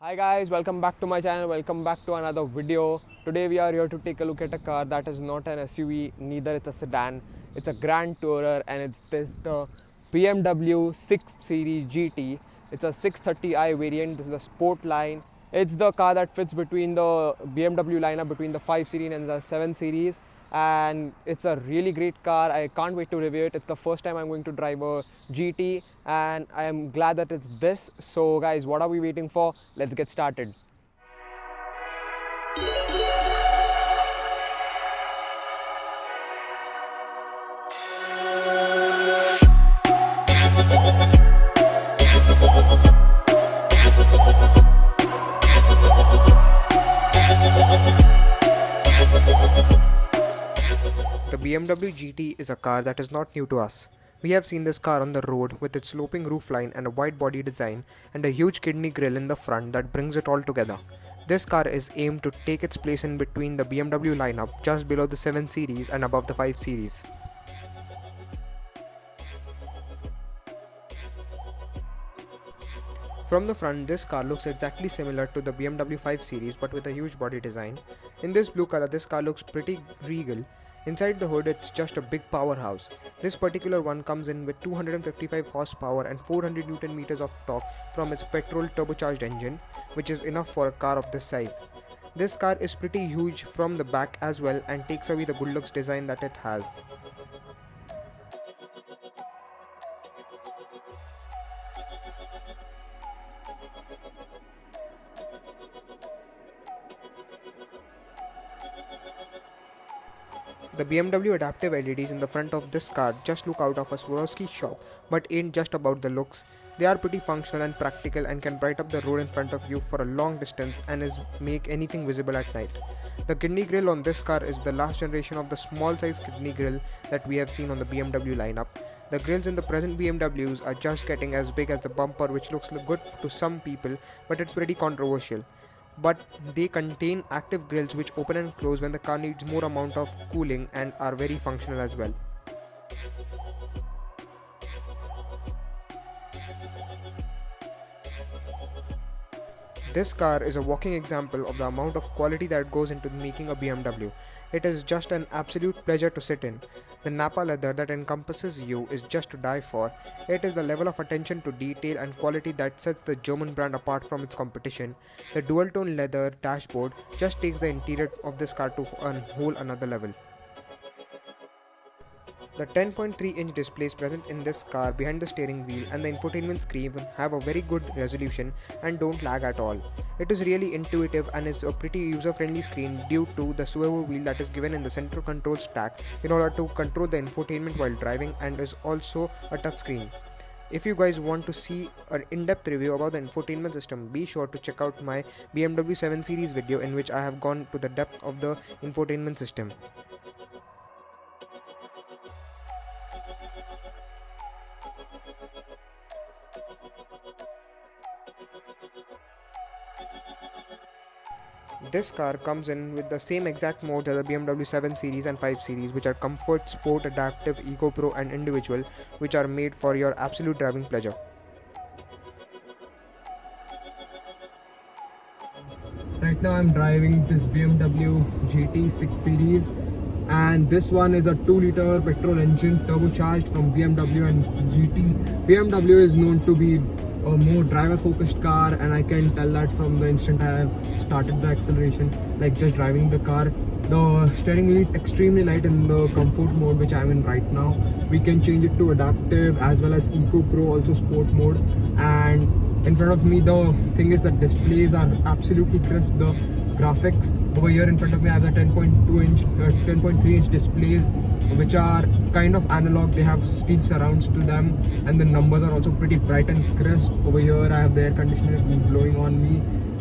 Hi guys, welcome back to my channel, welcome back to another video. Today we are here to take a look at a car that is not an SUV, neither it's a sedan. It's a Grand Tourer and it is the BMW 6 Series GT. It's a 630i variant, this is the sport line. It's the car that fits between the BMW lineup between the 5 Series and the 7 Series, and it's a really great car. I can't wait to review it. It's the first time I'm going to drive a GT and I am glad that it's this. So guys, what are we waiting for? Let's get started. The BMW GT is a car that is not new to us. We have seen this car on the road with its sloping roofline and a wide body design and a huge kidney grille in the front that brings it all together. This car is aimed to take its place in between the BMW lineup, just below the 7 Series and above the 5 Series. From the front, this car looks exactly similar to the BMW 5 Series but with a huge body design. In this blue color, this car looks pretty regal. Inside the hood, it's just a big powerhouse. This particular one comes in with 255 horsepower and 400 Newton meters of torque from its petrol turbocharged engine, which is enough for a car of this size. This car is pretty huge from the back as well and takes away the good looks design that it has. The BMW adaptive LEDs in the front of this car just look out of a Swarovski shop but ain't just about the looks. They are pretty functional and practical and can bright up the road in front of you for a long distance and make anything visible at night. The kidney grille on this car is the last generation of the small size kidney grille that we have seen on the BMW lineup. The grills in the present BMWs are just getting as big as the bumper, which looks good to some people, but it's pretty controversial. But they contain active grills which open and close when the car needs more amount of cooling and are very functional as well. This car is a walking example of the amount of quality that goes into making a BMW. It is just an absolute pleasure to sit in. The Nappa leather that encompasses you is just to die for. It is the level of attention to detail and quality that sets the German brand apart from its competition. The dual tone leather dashboard just takes the interior of this car to a whole another level. The 10.3-inch displays present in this car behind the steering wheel and the infotainment screen have a very good resolution and don't lag at all. It is really intuitive and is a pretty user-friendly screen due to the swivel wheel that is given in the central control stack in order to control the infotainment while driving, and is also a touchscreen. If you guys want to see an in-depth review about the infotainment system, be sure to check out my BMW 7 Series video in which I have gone to the depth of the infotainment system. This car comes in with the same exact modes as the BMW 7 Series and 5 Series, which are Comfort, Sport, Adaptive, Eco Pro and Individual, which are made for your absolute driving pleasure. Right now I'm driving this BMW GT 6 Series, and this one is a 2-liter petrol engine turbocharged from BMW and GT. BMW is known to be a more driver focused car, and I can tell that from the instant I have started the acceleration, like just driving the car. The steering wheel is extremely light in the comfort mode, which I'm in right now. We can change it to adaptive as well as Eco Pro, also sport mode. And in front of me, the thing is that displays are absolutely crisp. The graphics over here in front of me, I have the 10.3-inch displays, which are kind of analog. They have steel surrounds to them, and the numbers are also pretty bright and crisp. Over here I have the air conditioner blowing on me,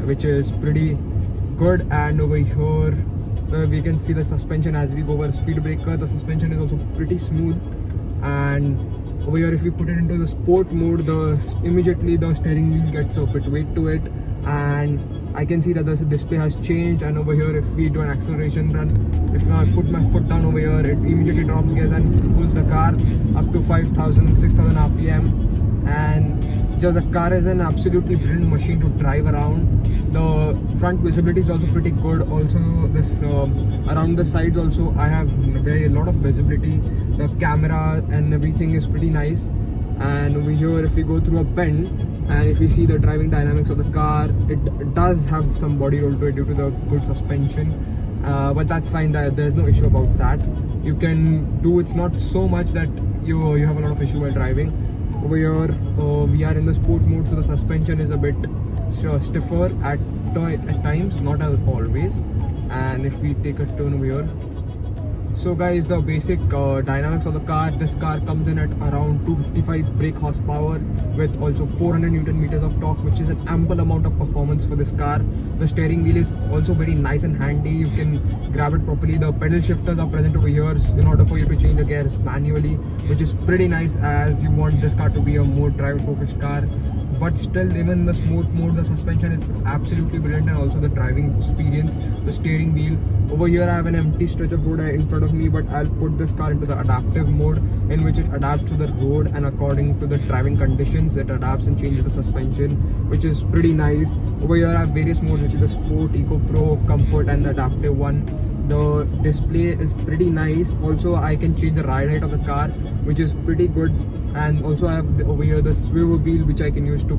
which is pretty good. And over here we can see the suspension as we go over a speed breaker. The suspension is also pretty smooth. And over here, if we put it into the sport mode, immediately the steering wheel gets a bit weight to it, and I can see that the display has changed. And over here, if we do an acceleration run, if I put my foot down over here, it immediately drops gears and pulls the car up to 5,000, 6,000 RPM. And just the car is an absolutely brilliant machine to drive around. The front visibility is also pretty good. Also, this around the sides also I have a lot of visibility. The camera and everything is pretty nice. And over here, if we go through a bend and if we see the driving dynamics of the car, it does have some body roll to it due to the good suspension. But that's fine. There's no issue about that. You can do. It's not so much that you have a lot of issue while driving. Over here, we are in the sport mode, so the suspension is a bit stiffer at times, not as always. And if we take a turn over here, so guys, the basic dynamics of the car, this car comes in at around 255 brake horsepower with also 400 Newton meters of torque, which is an ample amount of performance for this car. The steering wheel is also very nice and handy. You can grab it properly. The pedal shifters are present over here in order for you to change the gears manually, which is pretty nice as you want this car to be a more driver focused car. But still, even in the smooth mode, the suspension is absolutely brilliant, and also the driving experience, the steering wheel. Over here I have an empty stretch of road in front of me, but I'll put this car into the adaptive mode, in which it adapts to the road and according to the driving conditions it adapts and changes the suspension, which is pretty nice. Over here I have various modes, which is the Sport, Eco Pro, Comfort and the adaptive one. The display is pretty nice. Also, I can change the ride height of the car, which is pretty good. And also I have over here the swivel wheel, which I can use to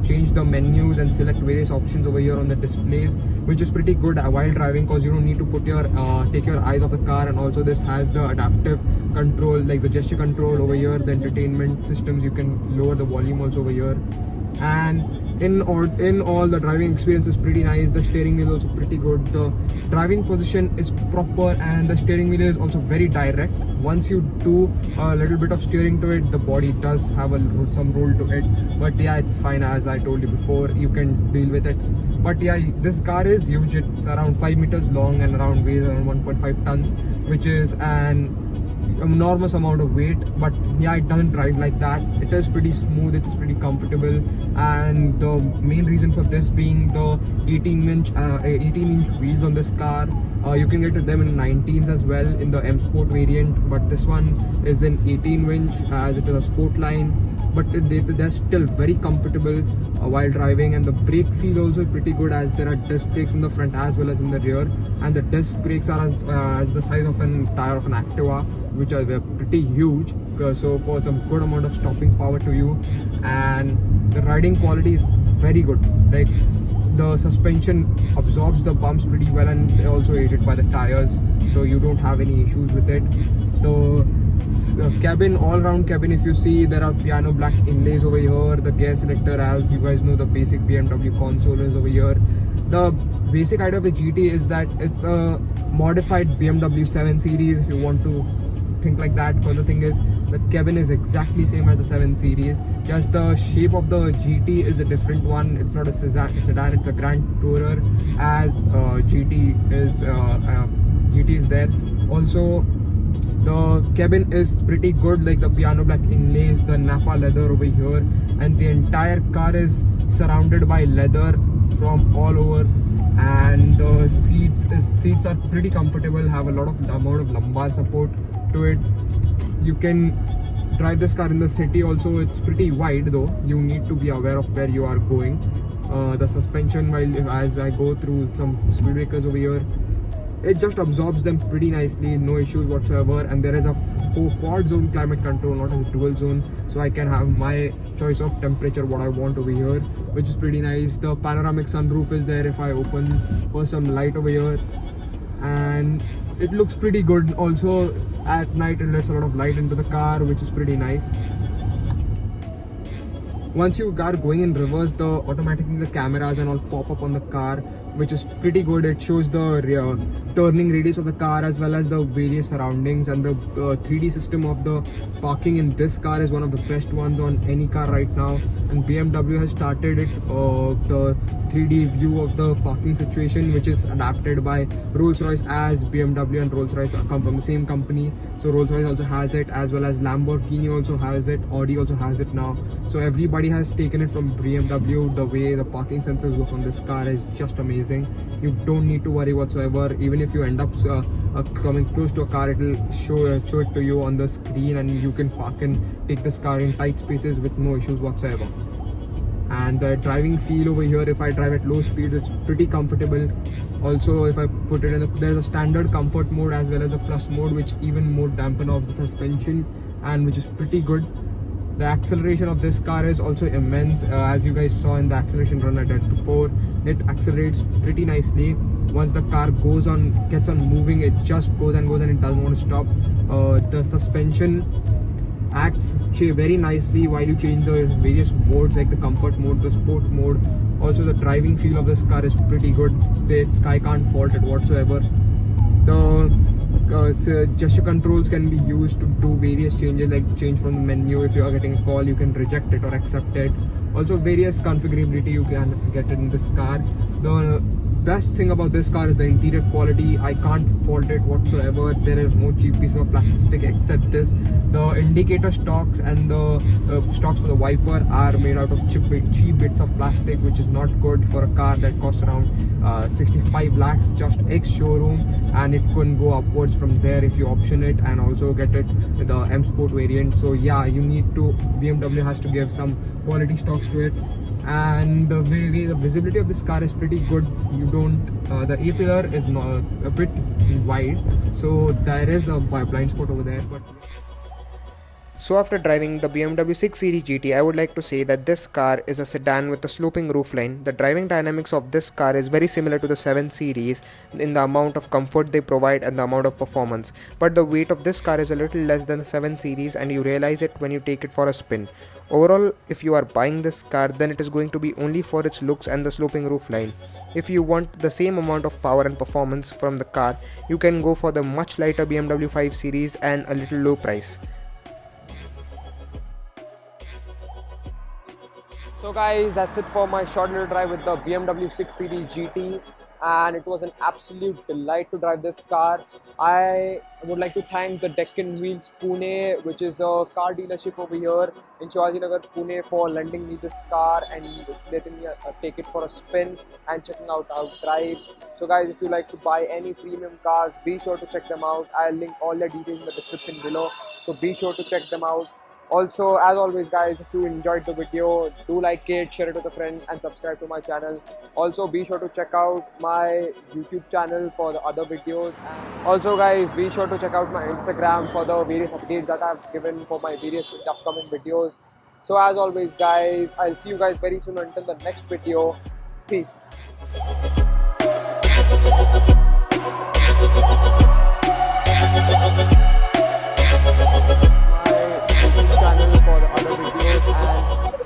change the menus and select various options over here on the displays, which is pretty good while driving, because you don't need to put your take your eyes off the car. And also this has the adaptive control, like the gesture control over here, the entertainment systems. You can lower the volume also over here. And in all the driving experience is pretty nice. The steering wheel is also pretty good. The driving position is proper, and the steering wheel is also very direct. Once you do a little bit of steering to it, the body does have some roll to it, but yeah, it's fine. As I told you before, you can deal with it. But yeah, this car is huge. It's around 5 meters long and weighs around 1.5 tons, which is an enormous amount of weight. But yeah, it doesn't drive like that. It is pretty smooth, it is pretty comfortable. And the main reason for this being the 18-inch wheels on this car. You can get them in 19s as well in the M Sport variant, but this one is in 18-inch as it is a sport line. But they're still very comfortable while driving, and the brake feel also pretty good, as there are disc brakes in the front as well as in the rear. And the disc brakes are as the size of an tire of an Activa, which are pretty huge, so for some good amount of stopping power to you. And the riding quality is very good. Like, the suspension absorbs the bumps pretty well, and they're also aided by the tires, so you don't have any issues with it. The cabin, all-round cabin, if you see, there are piano black inlays over here. The gear selector, as you guys know, the basic BMW console is over here. The basic idea of the GT is that it's a modified BMW 7 Series, if you want to think like that, because the thing is, the cabin is exactly same as the 7 Series, just the shape of the GT is a different one. It's not a sedan, it's a Grand Tourer, as GT is there. Also, the cabin is pretty good, like the piano black inlays, the Napa leather over here, and the entire car is surrounded by leather from all over. And the seats are pretty comfortable, have a lot of amount of lumbar support to it. You can drive this car in the city also. It's pretty wide though. You need to be aware of where you are going. The suspension, as I go through some speed breakers over here, it just absorbs them pretty nicely, no issues whatsoever. And there is a 4-quad zone climate control, not a dual zone, so I can have my choice of temperature what I want over here, which is pretty nice. The panoramic sunroof is there if I open for some light over here, and it looks pretty good. Also at night it lets a lot of light into the car, which is pretty nice. Once you are going in reverse, automatically the cameras and all pop up on the car, which is pretty good. It shows the turning radius of the car as well as the various surroundings, and the 3D system of the parking in this car is one of the best ones on any car right now. And BMW has started it, the 3D view of the parking situation, which is adapted by Rolls-Royce, as BMW and Rolls-Royce come from the same company. So Rolls-Royce also has it, as well as Lamborghini also has it, Audi also has it now. So everybody has taken it from BMW. The way the parking sensors work on this car is just amazing. You don't need to worry whatsoever. Even if you end up coming close to a car, it will show it to you on the screen, and you can park and take this car in tight spaces with no issues whatsoever. and the driving feel over here, if I drive at low speeds, it's pretty comfortable. Also, if I put it in there's a standard comfort mode as well as a plus mode, which even more dampen off the suspension, and which is pretty good. The acceleration of this car is also immense. As you guys saw in the acceleration run I did before, it accelerates pretty nicely. Once the car gets on moving, it just goes and goes, and it doesn't want to stop. The suspension acts very nicely while you change the various modes, like the comfort mode, the sport mode. Also, the driving feel of this car is pretty good. I can't fault it whatsoever. The gesture controls can be used to do various changes, like change from the menu. If you are getting a call, you can reject it or accept it. Also, various configurability you can get in this car. The best thing about this car is the interior quality. I can't fault it whatsoever. There is no cheap piece of plastic except this. The indicator stalks and the stalks for the wiper are made out of cheap bits of plastic, which is not good for a car that costs around 65 lakhs just ex-showroom, and it can go upwards from there if you option it and also get it with the M Sport variant. So yeah, BMW has to give some quality stocks to it. And the visibility of this car is pretty good. The A pillar is not a bit wide, so there is a blind spot over there. But So after driving the BMW 6 Series GT, I would like to say that this car is a sedan with a sloping roofline. The driving dynamics of this car is very similar to the 7 Series in the amount of comfort they provide and the amount of performance. But the weight of this car is a little less than the 7 Series, and you realize it when you take it for a spin. Overall, if you are buying this car, then it is going to be only for its looks and the sloping roofline. If you want the same amount of power and performance from the car, you can go for the much lighter BMW 5 Series and a little low price. so guys, that's it for my short little drive with the BMW 6 Series GT, and it was an absolute delight to drive this car. I would like to thank the Deccan Wheels Pune, which is a car dealership over here in Shivajinagar, Pune, for lending me this car and letting me take it for a spin and checking out how it drives. So guys, if you like to buy any premium cars, be sure to check them out. I'll link all the details in the description below, so be sure to check them out. Also, as always guys, if you enjoyed the video, do like it, share it with a friend and subscribe to my channel. Also, be sure to check out my YouTube channel for the other videos. Also guys, be sure to check out my Instagram for the various updates that I've given for my various upcoming videos. So as always guys, I'll see you guys very soon until the next video. Peace. My YouTube channel for the other videos, and